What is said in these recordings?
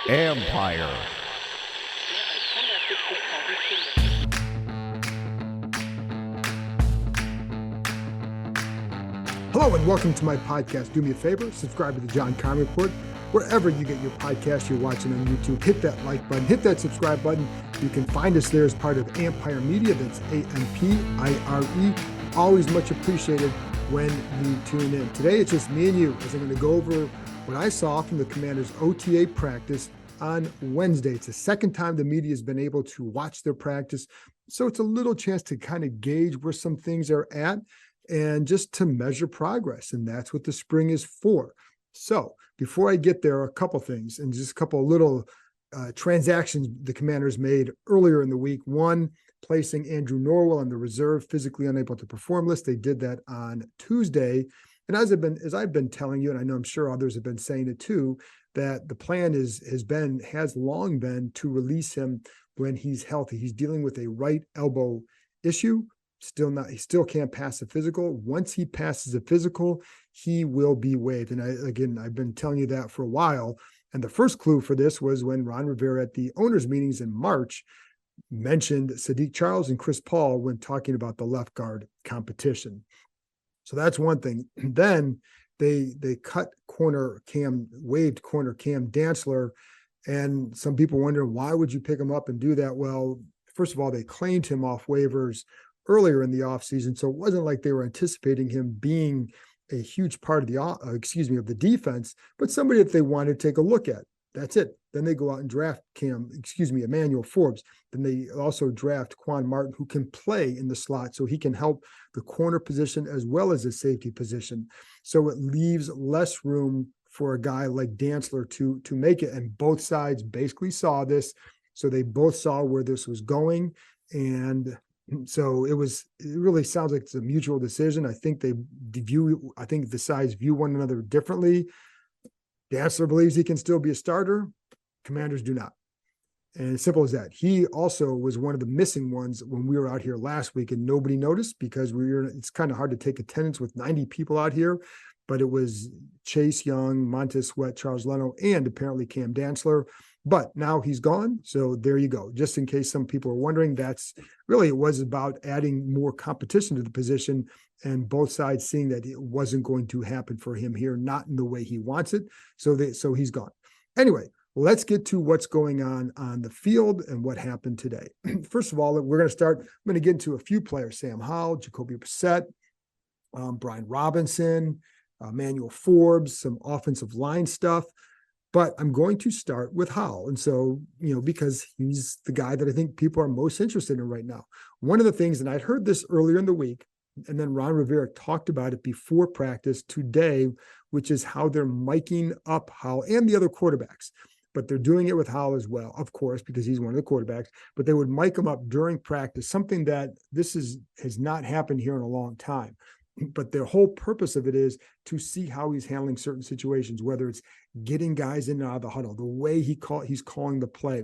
Empire. Hello and welcome to my podcast. Do me a favor, subscribe to the John Conn Report. Wherever you get your podcast, you're watching on YouTube, hit that like button, hit that subscribe button. You can find us there as part of Empire Media. That's AMPIRE. Always much appreciated when you tune in. Today, it's just me and you as I'm going to go over what I saw from the Commanders' OTA practice on Wednesday. It's the second time the media has been able to watch their practice. So it's a little chance to kind of gauge where some things are at and just to measure progress. And that's what the spring is for. So before I get there, a couple things and just a couple of little transactions the Commanders made earlier in the week. One, placing Andrew Norwell on the reserve physically unable to perform list. They did that on Tuesday. And as I've been telling you, and I know I'm sure others have been saying it too, that the plan has long been to release him when he's healthy. He's dealing with a right elbow issue. He still can't pass a physical. Once he passes a physical, he will be waived. And I've been telling you that for a while. And the first clue for this was when Ron Rivera at the owners' meetings in March mentioned Sadiq Charles and Chris Paul when talking about the left guard competition. So that's one thing. Then they waived corner Cam Dantzler. And some people wonder, why would you pick him up and do that? Well, first of all, they claimed him off waivers earlier in the offseason. So it wasn't like they were anticipating him being a huge part of the defense, but somebody that they wanted to take a look at. That's it. Then they go out and draft Emmanuel Forbes. Then they also draft Quan Martin, who can play in the slot, so he can help the corner position as well as the safety position. So it leaves less room for a guy like Dantzler to make it. And both sides basically saw this. So they both saw where this was going. And so it really sounds like it's a mutual decision. I think the sides view one another differently. Dantzler believes he can still be a starter. Commanders do not. And as simple as that. He also was one of the missing ones when we were out here last week and nobody noticed because it's kind of hard to take attendance with 90 people out here, but it was Chase Young, Montez Sweat, Charles Leno, and apparently Cam Dantzler. But now he's gone. So there you go. Just in case some people are wondering, it was about adding more competition to the position and both sides seeing that it wasn't going to happen for him here, not in the way he wants it. So he's gone. Anyway, let's get to what's going on the field and what happened today. First of all, I'm going to get into a few players: Sam Howell, Jacoby Brissett, Brian Robinson, Emmanuel Forbes, some offensive line stuff. But I'm going to start with Howell. And so, because he's the guy that I think people are most interested in right now. One of the things, and I'd heard this earlier in the week, and then Ron Rivera talked about it before practice today, which is how they're miking up Howell and the other quarterbacks. But they're doing it with Howell as well, of course, because he's one of the quarterbacks. But they would mic him up during practice, something that has not happened here in a long time. But their whole purpose of it is to see how he's handling certain situations, whether it's getting guys in and out of the huddle, the way he's calling the play,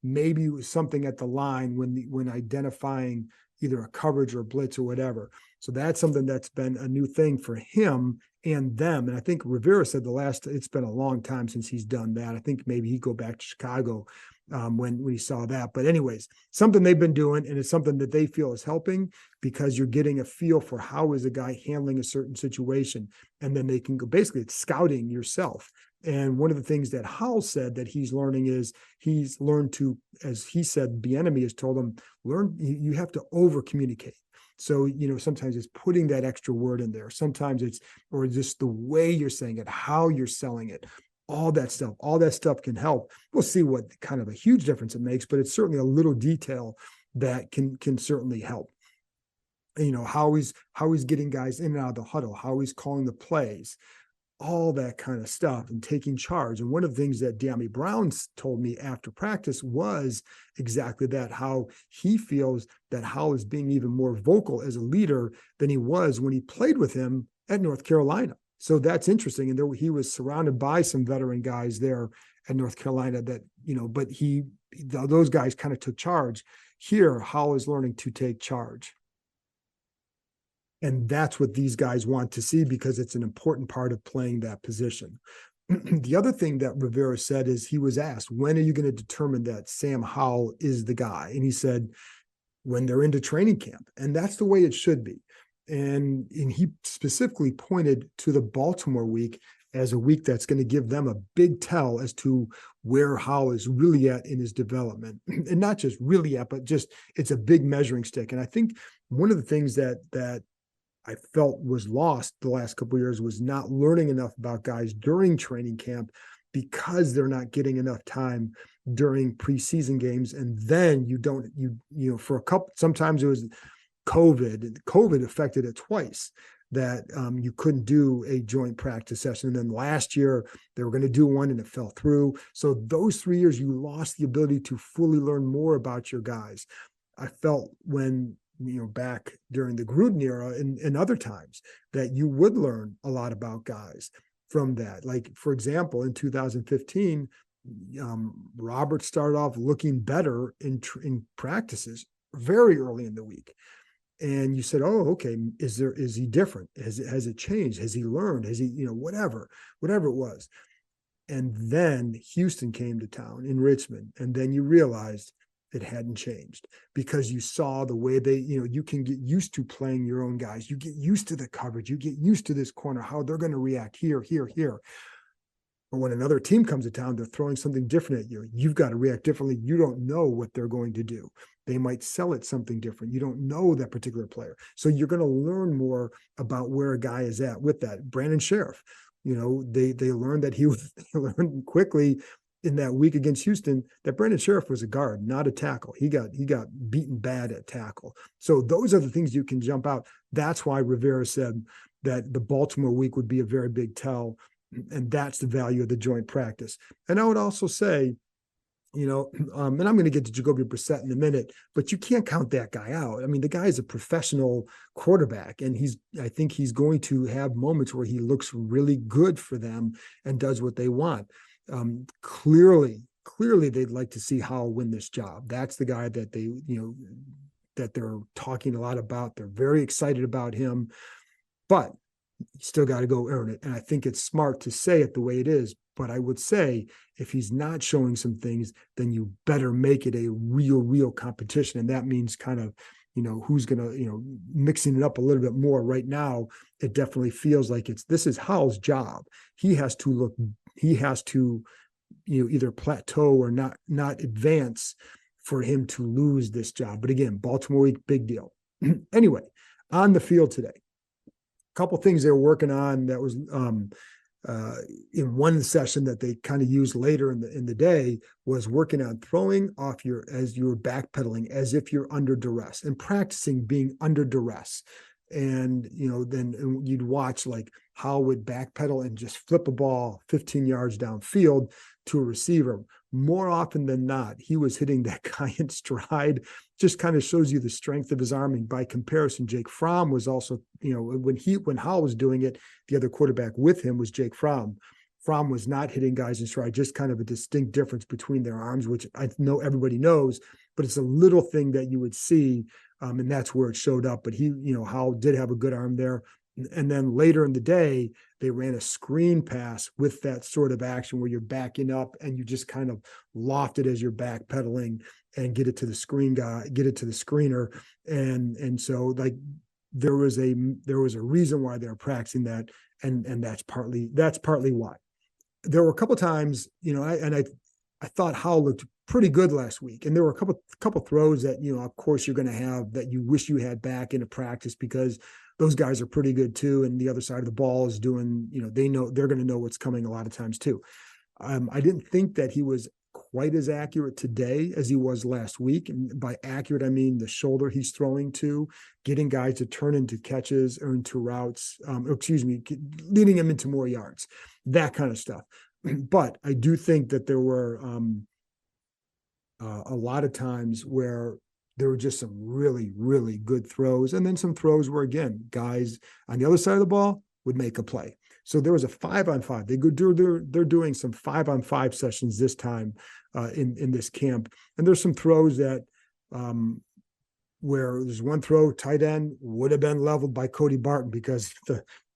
maybe something at the line when identifying either a coverage or blitz or whatever. So that's something that's been a new thing for him and them. And I think Rivera said it's been a long time since he's done that. I think maybe he'd go back to Chicago when he saw that. But anyways, something they've been doing, and it's something that they feel is helping because you're getting a feel for how is a guy handling a certain situation. And then they can go, basically it's scouting yourself. And one of the things that Howell said that he's learning is he's learned to, as he said, Bieniemy has told him, you have to over communicate. So, sometimes it's putting that extra word in there. Sometimes or just the way you're saying it, how you're selling it. All that stuff can help. We'll see what kind of a huge difference it makes, but it's certainly a little detail that can certainly help. How he's getting guys in and out of the huddle, how he's calling the plays, all that kind of stuff, and taking charge. And one of the things that De'Ami Brown told me after practice was exactly that, how he feels that Howell is being even more vocal as a leader than he was when he played with him at North Carolina. So that's interesting. And there, he was surrounded by some veteran guys there at North Carolina that, but those guys kind of took charge. Here, Howell is learning to take charge. And that's what these guys want to see because it's an important part of playing that position. The other thing that Rivera said is he was asked, when are you going to determine that Sam Howell is the guy? And he said, when they're into training camp. And that's the way it should be. And he specifically pointed to the Baltimore week as a week that's going to give them a big tell as to where Howell is really at in his development. And not just really at, but just it's a big measuring stick. And I think one of the things that I felt was lost the last couple of years was not learning enough about guys during training camp because they're not getting enough time during preseason games. And then for a couple, sometimes it was COVID, and COVID affected it twice, that you couldn't do a joint practice session. And then last year they were going to do one and it fell through. So those 3 years, you lost the ability to fully learn more about your guys. I felt when, back during the Gruden era and other times that you would learn a lot about guys from that. Like, for example, in 2015, Robert started off looking better in practices very early in the week. And you said, oh, okay, is he different? Has it changed? Has he learned? Has he, whatever it was. And then Houston came to town in Richmond. And then you realized it hadn't changed because you saw the way they, you can get used to playing your own guys. You get used to the coverage. You get used to this corner, how they're going to react here. But when another team comes to town, they're throwing something different at you. You've got to react differently. You don't know what they're going to do. They might sell it something different. You don't know that particular player. So you're going to learn more about where a guy is at with that. Brandon Sheriff, they learned that they learned quickly in that week against Houston that Brandon Sheriff was a guard, not a tackle. He got beaten bad at tackle. So those are the things you can jump out. That's why Rivera said that the Baltimore week would be a very big tell. And that's the value of the joint practice. And I would also say, and I'm going to get to Jacoby Brissett in a minute, but you can't count that guy out. I mean, the guy is a professional quarterback, and I think he's going to have moments where he looks really good for them and does what they want. Clearly, they'd like to see Howell win this job. That's the guy that that they're talking a lot about. They're very excited about him, but you still got to go earn it. And I think it's smart to say it the way it is. But I would say if he's not showing some things, then you better make it a real competition. And that means kind of, who's going to, mixing it up a little bit more. Right now, it definitely feels like this is Howell's job. He has to either plateau or not advance for him to lose this job. But again, Baltimore week, big deal. Anyway, on the field today, a couple things they were working on that was in one session that they kind of used later in the day was working on throwing off as you were backpedaling as if you're under duress and practicing being under duress. And, then you'd watch like how would backpedal and just flip a ball 15 yards downfield to a receiver. More often than not, he was hitting that guy in stride. Just kind of shows you the strength of his arm. And by comparison, Jake Fromm was also, when Howell was doing it, the other quarterback with him was Jake Fromm. Fromm was not hitting guys in stride, just kind of a distinct difference between their arms, which I know everybody knows, but it's a little thing that you would see. And that's where it showed up. But Howell did have a good arm there. And then later in the day, they ran a screen pass with that sort of action where you're backing up and you just kind of loft it as you're backpedaling and get it to the screener. And so like there was a reason why they're practicing that. And that's partly why. There were a couple of times, I thought Howell looked pretty good last week. And there were a couple throws that, of course you're going to have that you wish you had back into practice because those guys are pretty good too. And the other side of the ball is doing, they're going to know what's coming a lot of times too. I didn't think that he was quite as accurate today as he was last week. And by accurate, I mean the shoulder he's throwing to, getting guys to turn into catches or into routes, leading them into more yards, that kind of stuff. But I do think that there were a lot of times where there were just some really, really good throws. And then some throws where, again, guys on the other side of the ball would make a play. So there was a 5-on-5. They're doing some 5-on-5 sessions this time in this camp. And there's some throws that where there's one throw, tight end would have been leveled by Cody Barton because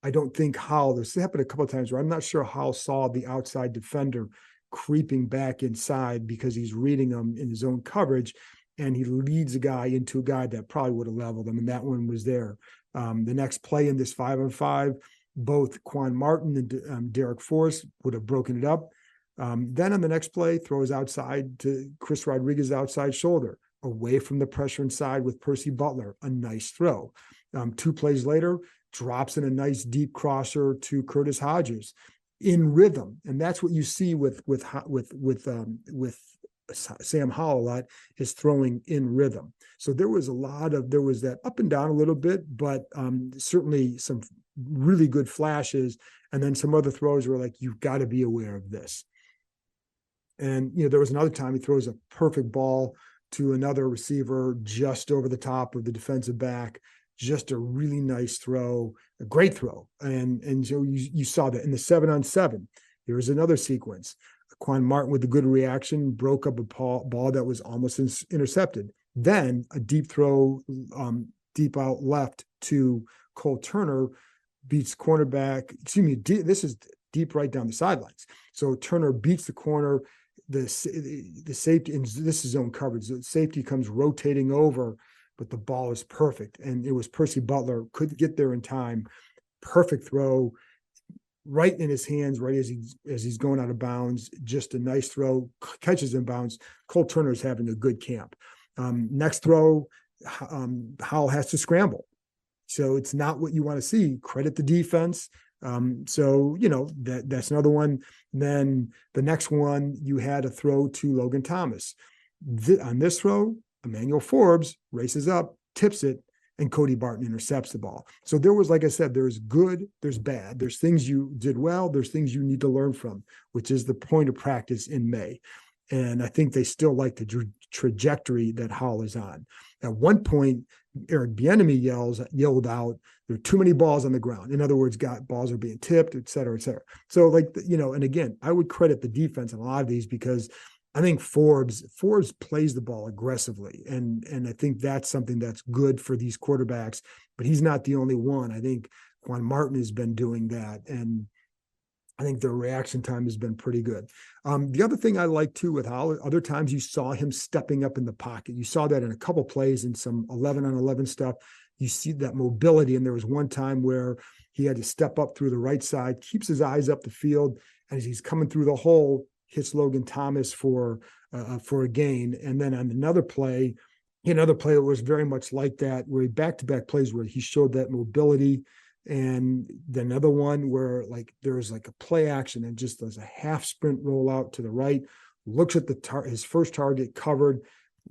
I don't think Howell, this happened a couple of times where I'm not sure Howell saw the outside defender creeping back inside because he's reading him in his own coverage, and he leads a guy into a guy that probably would have leveled him, and that one was there. The next play in this 5-on-5, both Quan Martin and Derek Forrest would have broken it up. Then on the next play, throws outside to Chris Rodriguez's outside shoulder, away from the pressure inside with Percy Butler, a nice throw. 2 plays later, drops in a nice deep crosser to Curtis Hodges in rhythm, and that's what you see with Sam Howell a lot, is throwing in rhythm. So there was that up and down a little bit, but certainly some really good flashes, and then some other throws were like, you've got to be aware of this. And there was another time he throws a perfect ball to another receiver just over the top of the defensive back. Just a really nice throw, a great throw. And so you saw that in the 7-on-7. There was another sequence. Quan Martin with a good reaction broke up a ball that was almost intercepted. Then a deep throw, deep out left to Cole Turner, beats cornerback. This is deep right down the sidelines. So Turner beats the corner. The safety, and this is zone coverage. The safety comes rotating over, but the ball is perfect. And it was Percy Butler, couldn't get there in time. Perfect throw, right in his hands, right as he's going out of bounds. Just a nice throw, catches in bounds. Cole Turner is having a good camp. Next throw, Howell has to scramble. So it's not what you want to see. Credit the defense. So that's another one. Then the next one, you had a throw to Logan Thomas. On this throw, Emmanuel Forbes races up, tips it, and Cody Barton intercepts the ball. So there was, like I said, there's good, there's bad. There's things you did well, there's things you need to learn from, which is the point of practice in May. And I think they still like the trajectory that Howell is on. At one point, Eric Bieniemy yelled out, there are too many balls on the ground. In other words, balls are being tipped, et cetera, et cetera. So and again, I would credit the defense on a lot of these, because I think Forbes plays the ball aggressively. And I think that's something that's good for these quarterbacks, but he's not the only one. I think Quan Martin has been doing that. And I think their reaction time has been pretty good. The other thing I like too with Howell, other times you saw him stepping up in the pocket. You saw that in a couple plays in some 11-on-11 stuff. You see that mobility. And there was one time where he had to step up through the right side, keeps his eyes up the field, and as he's coming through the hole, hits Logan Thomas for a gain. And then on another play that was very much like that, where back-to-back plays where he showed that mobility. And then another one where there's a play action and just does a half sprint rollout to the right, looks at his first target covered,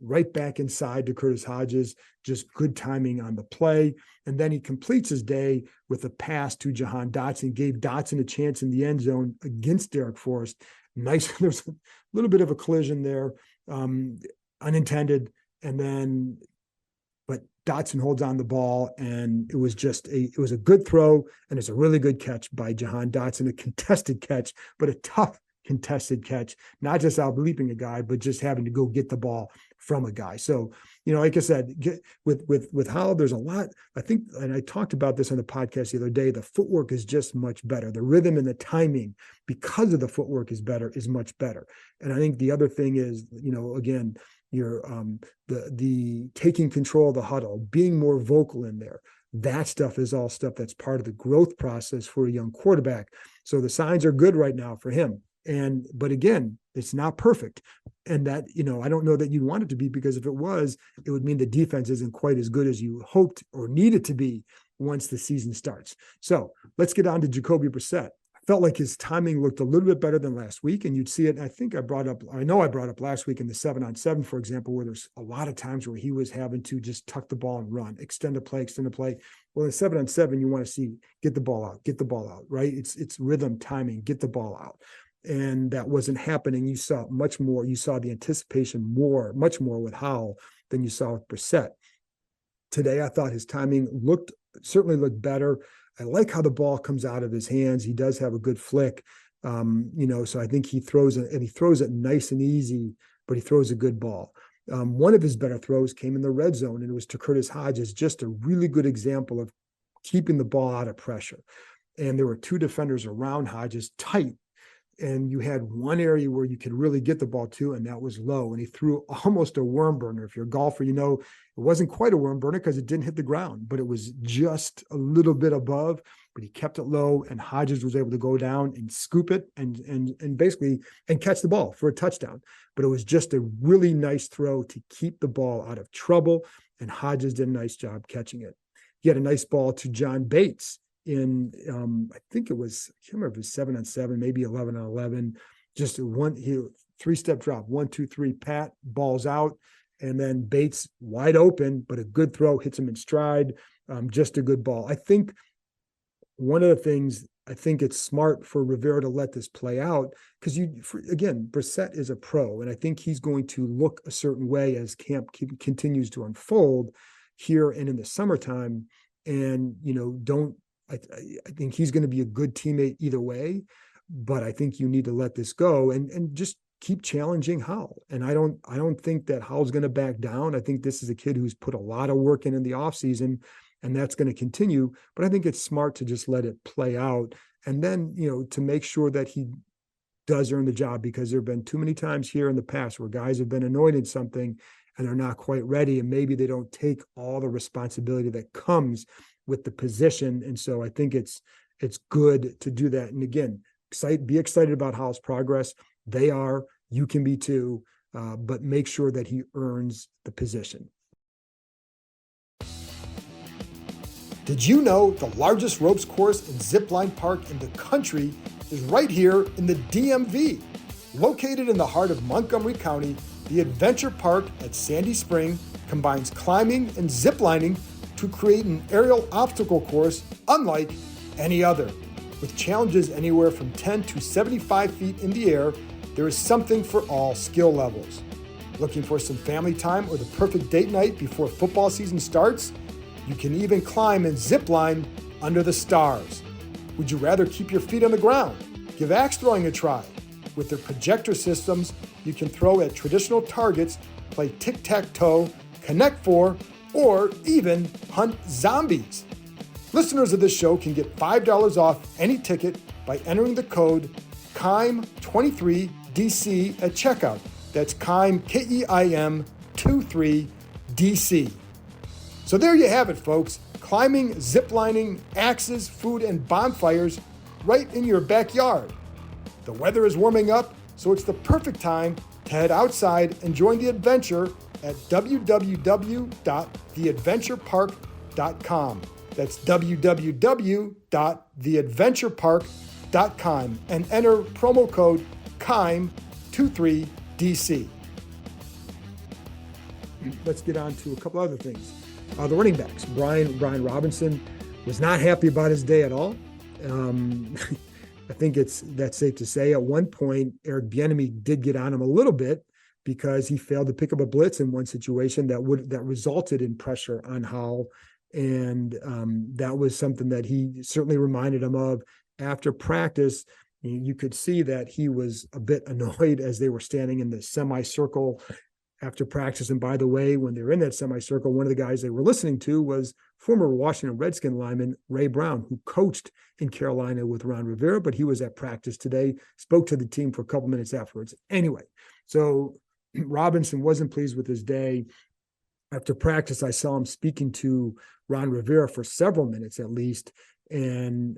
right back inside to Curtis Hodges, just good timing on the play. And then he completes his day with a pass to Jahan Dotson, gave Dotson a chance in the end zone against Derek Forrest. Nice. There's a little bit of a collision there, unintended. But Dotson holds on the ball, and it was a good throw, and it's a really good catch by Jahan Dotson, a contested catch, but a tough contested catch, not just out bleeping a guy, but just having to go get the ball from a guy. So, like I said, with Howell, there's a lot, I think, and I talked about this on the podcast the other day, the footwork is just much better. The rhythm and the timing, because of the footwork is much better. And I think the other thing is, again, your the taking control of the huddle, being more vocal in there. That stuff is all stuff that's part of the growth process for a young quarterback. So the signs are good right now for him. But again, it's not perfect. And that, I don't know that you'd want it to be, because if it was, it would mean the defense isn't quite as good as you hoped or needed to be once the season starts. So let's get on to Jacoby Brissett. I felt like his timing looked a little bit better than last week. And you'd see it. I brought up last week in the 7-on-7, for example, where there's a lot of times where he was having to just tuck the ball and run, extend a play. Well, in 7-on-7, you want to see, get the ball out, right? It's rhythm, timing, get the ball out. And that wasn't happening. You saw much more. You saw the anticipation much more with Howell than you saw with Brissett. Today, I thought his timing certainly looked better. I like how the ball comes out of his hands. He does have a good flick, so I think he throws it nice and easy, but he throws a good ball. One of his better throws came in the red zone, and it was to Curtis Hodges, just a really good example of keeping the ball out of pressure. and there were two defenders around Hodges tight. And you had one area where you could really get the ball to, and that was low. And he threw almost a worm burner. If you're a golfer, it wasn't quite a worm burner because it didn't hit the ground, but it was just a little bit above, but he kept it low, and Hodges was able to go down and scoop it and basically catch the ball for a touchdown. But it was just a really nice throw to keep the ball out of trouble, and Hodges did a nice job catching it. He had a nice ball to John Bates in I think it was, I can't remember if it was 7-on-7, maybe 11-on-11, just three-step drop, 1, 2, 3, pat, balls out, and then Bates wide open, but a good throw, hits him in stride, just a good ball. I think one of the things, I think it's smart for Rivera to let this play out, because again, Brissett is a pro, and I think he's going to look a certain way as camp continues to unfold here and in the summertime, and I think he's going to be a good teammate either way, but I think you need to let this go and just keep challenging Howell. And I don't think that Howell's going to back down. I think this is a kid who's put a lot of work in the offseason, and that's going to continue. But I think it's smart to just let it play out, and then, to make sure that he does earn the job, because there have been too many times here in the past where guys have been anointed in something and they're not quite ready, and maybe they don't take all the responsibility that comes with the position. And so I think it's good to do that. And again, be excited about Howell's progress. They are, you can be too, but make sure that he earns the position. Did you know the largest ropes course and zipline park in the country is right here in the DMV? Located in the heart of Montgomery County, the Adventure Park at Sandy Spring combines climbing and ziplining to create an aerial obstacle course unlike any other. With challenges anywhere from 10 to 75 feet in the air, there is something for all skill levels. Looking for some family time or the perfect date night before football season starts? You can even climb and zip line under the stars. Would you rather keep your feet on the ground? Give axe throwing a try. With their projector systems, you can throw at traditional targets, play tic-tac-toe, Connect Four, or even hunt zombies. Listeners of this show can get $5 off any ticket by entering the code KEIM23DC at checkout. That's KEIM, KEIM 23DC. So there you have it, folks. Climbing, ziplining, axes, food, and bonfires right in your backyard. The weather is warming up, so it's the perfect time to head outside and join the adventure at www.theadventurepark.com. That's www.theadventurepark.com and enter promo code KEIM23DC. Let's get on to a couple other things. The running backs. Brian Robinson was not happy about his day at all. I think that's safe to say. At one point, Eric Bieniemy did get on him a little bit because he failed to pick up a blitz in one situation that resulted in pressure on Howell, and that was something that he certainly reminded him of after practice. You could see that he was a bit annoyed as they were standing in the semicircle after practice. And by the way, when they were in that semicircle, one of the guys they were listening to was former Washington Redskin lineman Ray Brown, who coached in Carolina with Ron Rivera, but he was at practice today, spoke to the team for a couple minutes afterwards. Anyway, so Robinson wasn't pleased with his day. After practice, I saw him speaking to Ron Rivera for several minutes at least. And,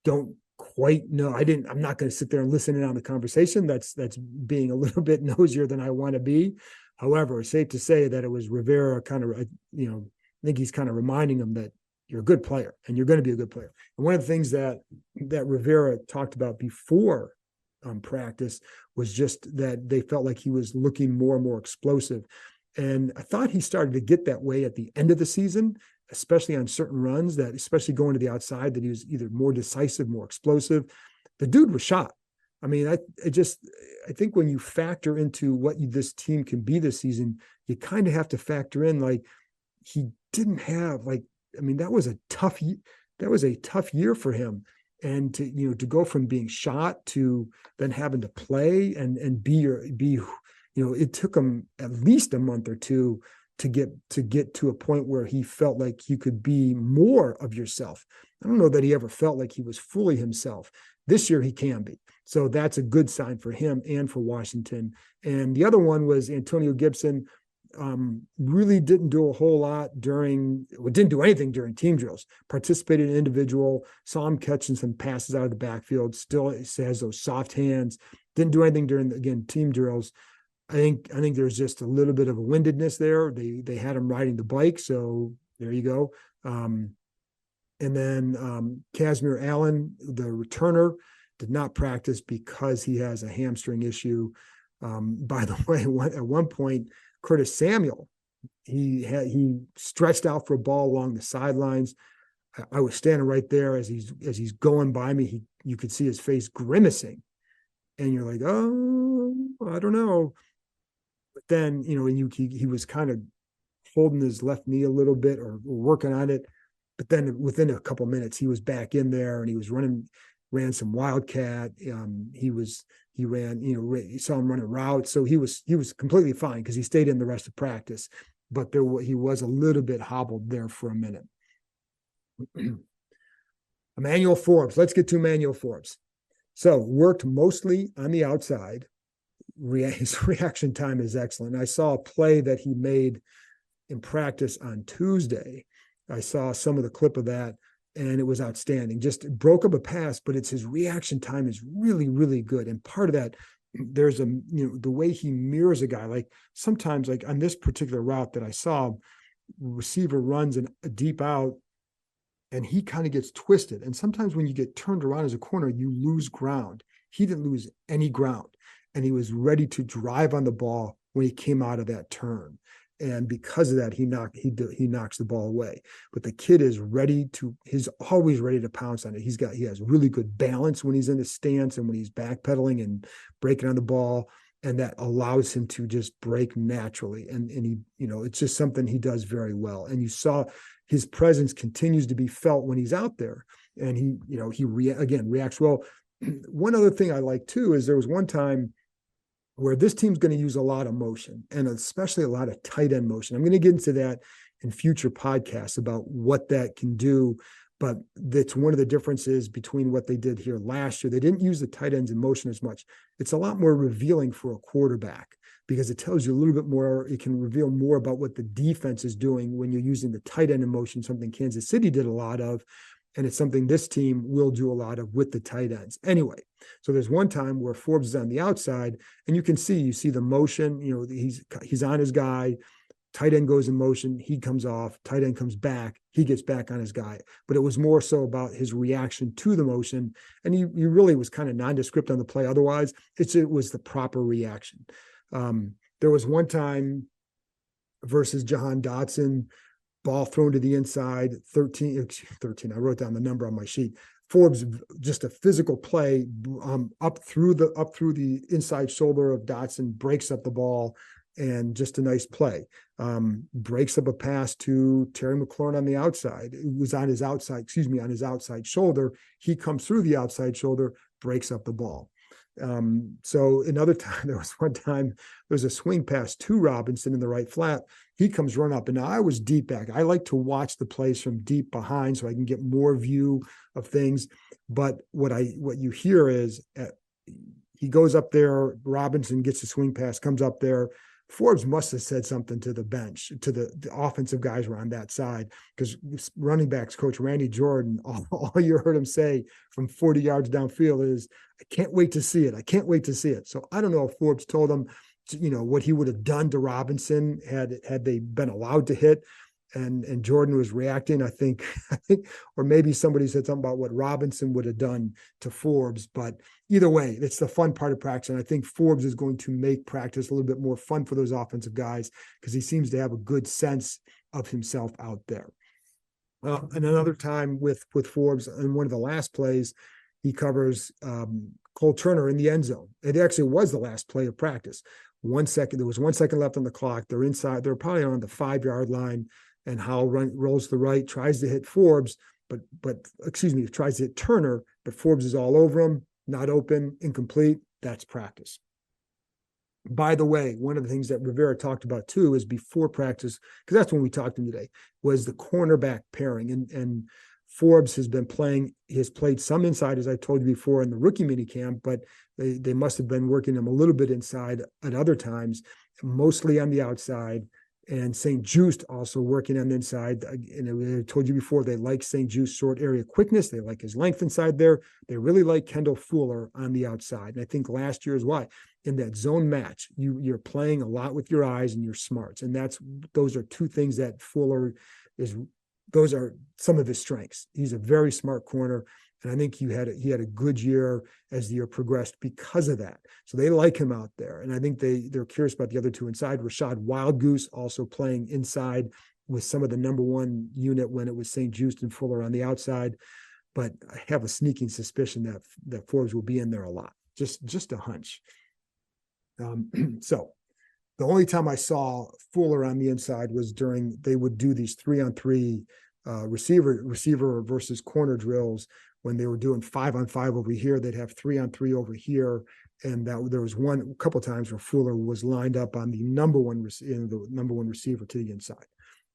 don't quite know. I'm not going to sit there and listen in on the conversation. That's being a little bit nosier than I want to be. However, it's safe to say that it was Rivera kind of, I think he's kind of reminding him that you're a good player and you're going to be a good player. And one of the things that Rivera talked about before practice was just that they felt like he was looking more and more explosive. And I thought he started to get that way at the end of the season, especially on certain runs, that especially going to the outside, that he was either more decisive, more explosive. The dude was shot. I mean, I think when you factor into what this team can be this season, you kind of have to factor in, like, he didn't have, that was a tough year for him. And to go from being shot to then having to play and be it took him at least a month or two get to a point where he felt like you could be more of yourself. I don't know that he ever felt like he was fully himself. This year he can be. So that's a good sign for him and for Washington. And the other one was Antonio Gibson. Really didn't do a whole lot didn't do anything during team drills, participated in individual, saw him catching some passes out of the backfield, still has those soft hands, didn't do anything during, again, team drills. I think there's just a little bit of a windedness there. They had him riding the bike, so there you go. And then Casimir Allen, the returner, did not practice because he has a hamstring issue. By the way, at one point, Curtis Samuel, he stretched out for a ball along the sidelines. I was standing right there as he's going by me. You could see his face grimacing, and you're like, oh, I don't know. But then, and he was kind of holding his left knee a little bit or working on it. But then within a couple of minutes, he was back in there and he was ran some wildcat. He ran, you saw him running routes. So he was completely fine because he stayed in the rest of practice. But he was a little bit hobbled there for a minute. Emmanuel Forbes. Let's get to Emmanuel Forbes. So worked mostly on the outside. His reaction time is excellent. I saw a play that he made in practice on Tuesday. I saw some of the clip of that, and it was outstanding. Just broke up a pass, but his reaction time is really, really good. And part of that, there's the way he mirrors a guy. Like sometimes, like on this particular route that I saw, receiver runs a deep out, and he kind of gets twisted. And sometimes when you get turned around as a corner, you lose ground. He didn't lose any ground, and he was ready to drive on the ball when he came out of that turn. And because of that, he knocks the ball away. But the kid is he's always ready to pounce on it. He has really good balance when he's in his stance and when he's backpedaling and breaking on the ball. And that allows him to just break naturally. And he, it's just something he does very well. And you saw his presence continues to be felt when he's out there. And he reacts well. One other thing I like too is there was one time where this team's going to use a lot of motion and especially a lot of tight end motion. I'm going to get into that in future podcasts about what that can do, but that's one of the differences between what they did here last year. They didn't use the tight ends in motion as much. It's a lot more revealing for a quarterback because it tells you a little bit more. It can reveal more about what the defense is doing when you're using the tight end in motion, something Kansas City did a lot of. And it's something this team will do a lot of with the tight ends. Anyway, so there's one time where Forbes is on the outside, and you see the motion. He's on his guy. Tight end goes in motion. He comes off. Tight end comes back. He gets back on his guy. But it was more so about his reaction to the motion, and he really was kind of nondescript on the play. Otherwise, it was the proper reaction. There was one time versus Jahan Dotson. Ball thrown to the inside, 13. I wrote down the number on my sheet. Forbes, just a physical play up through the inside shoulder of Dotson, breaks up the ball, and just a nice play. Breaks up a pass to Terry McLaurin on the outside. It was on his outside shoulder. He comes through the outside shoulder, breaks up the ball. So another time, there was a swing pass to Robinson in the right flat. He comes run up, and now I was deep back. I like to watch the plays from deep behind so I can get more view of things. But what you hear is he goes up there. Robinson gets the swing pass, comes up there. Forbes must have said something to the bench, to the offensive guys were on that side, because running backs coach Randy Jordan, all you heard him say from 40 yards downfield is, I can't wait to see it. I can't wait to see it. So I don't know if Forbes told him, what he would have done to Robinson had they been allowed to hit. And Jordan was reacting, I think, or maybe somebody said something about what Robinson would have done to Forbes. But either way, it's the fun part of practice. And I think Forbes is going to make practice a little bit more fun for those offensive guys because he seems to have a good sense of himself out there. And another time with Forbes, in one of the last plays, he covers Cole Turner in the end zone. It actually was the last play of practice. There was 1 second left on the clock. They're inside. They're probably on the 5-yard line. And Howell rolls to the right, tries to hit Forbes, tries to hit Turner, but Forbes is all over him, not open, incomplete. That's practice. By the way, one of the things that Rivera talked about too is before practice, because that's when we talked to him today, was the cornerback pairing. And Forbes has played some inside, as I told you before, in the rookie mini camp, but they must have been working him a little bit inside at other times, mostly on the outside. And St. Just also working on the inside. And I told you before, they like St. Just short area quickness. They like his length inside there. They really like Kendall Fuller on the outside. And I think last year is why. In that zone match, you're playing a lot with your eyes and your smarts. And those are two things that Fuller those are some of his strengths. He's a very smart corner. And I think he had a good year as the year progressed because of that. So they like him out there. And I think they're curious about the other two inside. Rashad Wildgoose also playing inside with some of the number one unit when it was St. Just and Fuller on the outside. But I have a sneaking suspicion that Forbes will be in there a lot. Just a hunch. So the only time I saw Fuller on the inside was during they would do these 3-on-3 receiver versus corner drills. When they were doing 5-on-5 over here, they'd have 3-on-3 over here, and that there was a couple of times where Fuller was lined up on the number one receiver to the inside.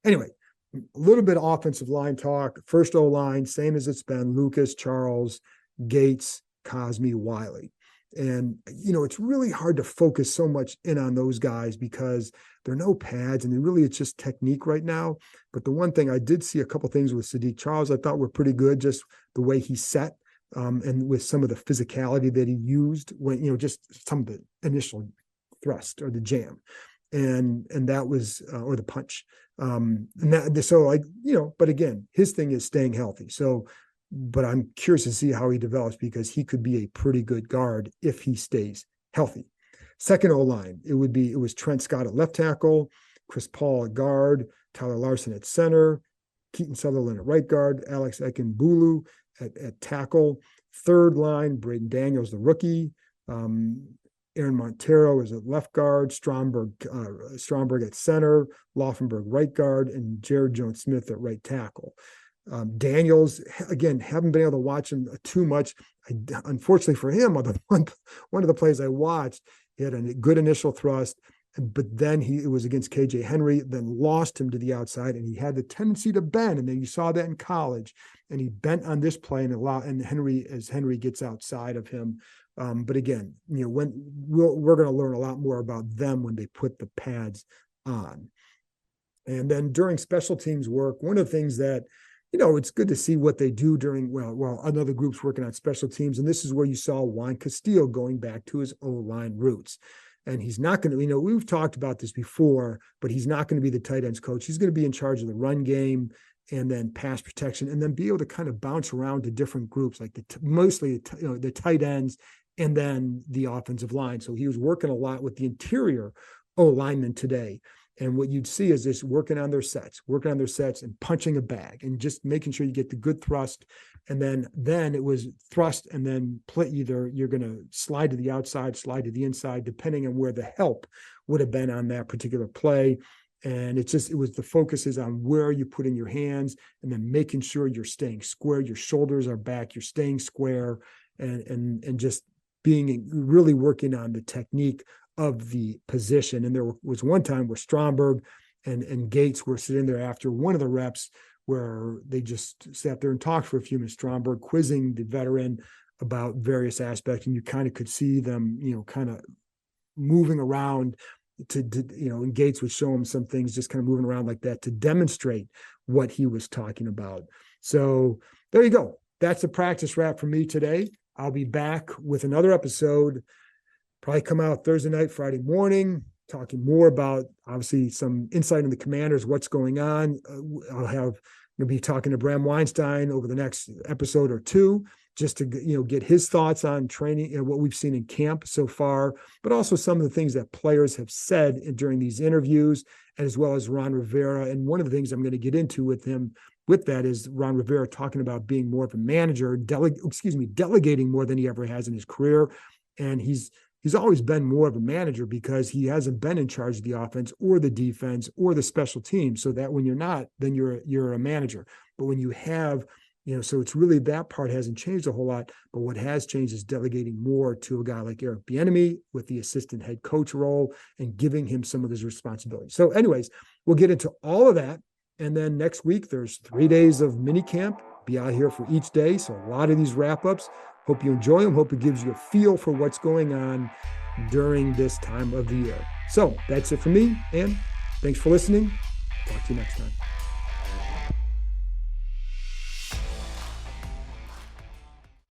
Anyway, a little bit of offensive line talk. First O-line, same as it's been: Lucas, Charles, Gates, Cosme, Wiley. And, it's really hard to focus so much in on those guys because there are no pads and it's just technique right now. But the one thing I did see a couple things with Sadiq Charles I thought were pretty good, just the way he set and with some of the physicality that he used when, just some of the initial thrust or the jam. And that was, or the punch. But again, his thing is staying healthy. But I'm curious to see how he develops because he could be a pretty good guard if he stays healthy. Second O-line, it was Trent Scott at left tackle, Chris Paul at guard, Tyler Larson at center, Keaton Sutherland at right guard, Alex Ekenbulu at tackle. Third line, Braden Daniels, the rookie, Aaron Montero is at left guard, Stromberg at center, Laufenberg right guard, and Jared Jones-Smith at right tackle. Daniels, again, haven't been able to watch him too much. Unfortunately for him, one of the plays I watched, he had a good initial thrust, but then it was against KJ Henry, then lost him to the outside, and he had the tendency to bend. And then you saw that in college, and he bent on this play and Henry gets outside of him. But again, when we're going to learn a lot more about them when they put the pads on. And then during special teams work, one of the things that it's good to see what they do while another group's working on special teams. And this is where you saw Juan Castillo going back to his O-line roots. And he's not going to, we've talked about this before, but he's not going to be the tight ends coach. He's going to be in charge of the run game and then pass protection, and then be able to kind of bounce around to different groups, like mostly the tight ends and then the offensive line. So he was working a lot with the interior O-linemen today. And what you'd see is this working on their sets and punching a bag and just making sure you get the good thrust. And then it was thrust and then either you're going to slide to the outside, slide to the inside, depending on where the help would have been on that particular play. And it was the focus is on where you put in your hands and then making sure you're staying square. Your shoulders are back, you're staying square and just being really working on the technique of the position. And there was one time where Stromberg and Gates were sitting there after one of the reps where they just sat there and talked for a few minutes, Stromberg quizzing the veteran about various aspects. And you kind of could see them, kind of moving around and Gates would show him some things, just kind of moving around like that to demonstrate what he was talking about. So there you go. That's a practice wrap for me today. I'll be back with another episode. Probably come out Thursday night, Friday morning, talking more about obviously some insight in the Commanders, what's going on. I'll be talking to Bram Weinstein over the next episode or two, just to get his thoughts on training and what we've seen in camp so far, but also some of the things that players have said during these interviews, as well as Ron Rivera. And one of the things I'm going to get into with him with that is Ron Rivera talking about being more of a manager, delegating more than he ever has in his career. And he's always been more of a manager because he hasn't been in charge of the offense or the defense or the special teams. So that when you're not, then you're a manager. But when you have So it's really, that part hasn't changed a whole lot, but what has changed is delegating more to a guy like Eric Bieniemy with the assistant head coach role and giving him some of his responsibilities. So anyways, we'll get into all of that. And then next week, there's 3 days of mini camp. Be out here for each day. So a lot of these wrap-ups. Hope you enjoy them. Hope it gives you a feel for what's going on during this time of the year. So that's it for me. And thanks for listening. Talk to you next time.